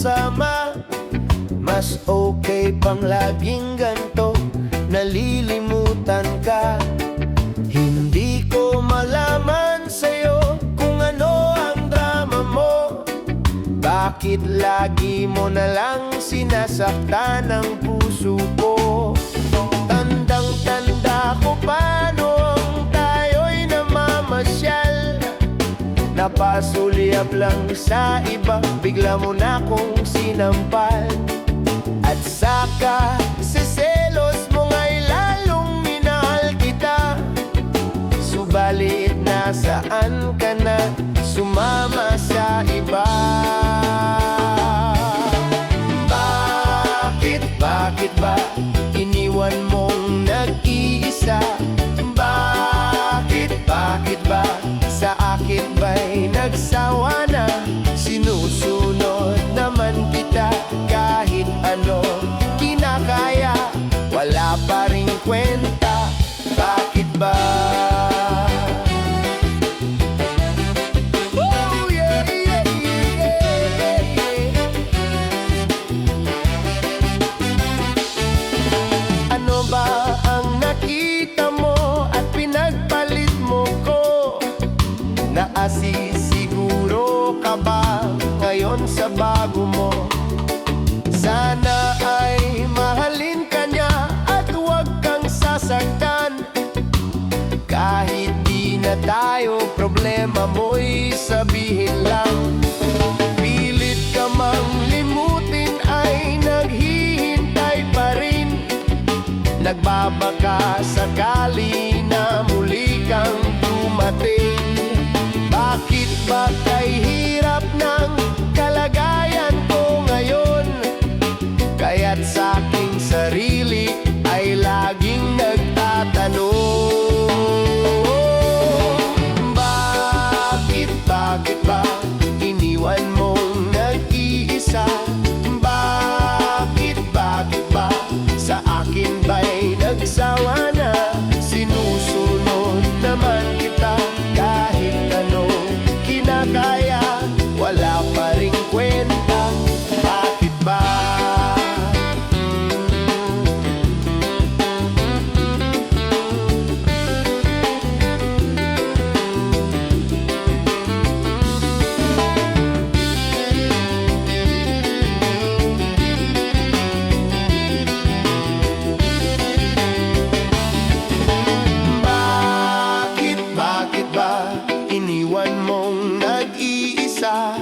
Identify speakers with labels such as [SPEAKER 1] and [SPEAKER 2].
[SPEAKER 1] magkasama. Mas okay pang laging ganto, nalilimutan ka. Hindi ko malaman sa'yo kung ano ang drama mo. Bakit lagi mo na lang sinasaktan ang puso ko? Tandang-tanda ko pa noong tayo'y namamasyal. Napasulyap lang sa iba, bigla mo na kong sinampal. At saka sa selos mo nga'y lalong minahal kita. Subalit nasaan ka na, sumama sa iba. Bakit ba iniwan mong nag-iisa? Bakit ba sa akin ba'y nagsawa na? Sinusunod naman kita kahit ano kinakaya, wala pa ring kwenta. Bakit ba? Ano ba ang nakita mo at pinagpalit mo ko? Naasisiguro ka ba ngayon sa bago mo? Sana ay mahalin ka niya at huwag kang sasaktan. Kahit di na tayo, problema mo'y sabihin lang. Pilit ka mang limutin ay naghihintay pa rin. Nagbabaka sakali na muli kang dumating. Bakit ba kay hirap ng kalagayan ko ngayon? Kaya't sa aking sarili ay laging nagtatanong. Bakit ba iniwan mong nag-iisa? Bakit ba sa akin ba'y nagsawa na? Sinusunod naman kita kahit ano kinakaya, wala pa ring kwenta. Bakit ba? Bakit ba iniwan mong nag-iisa?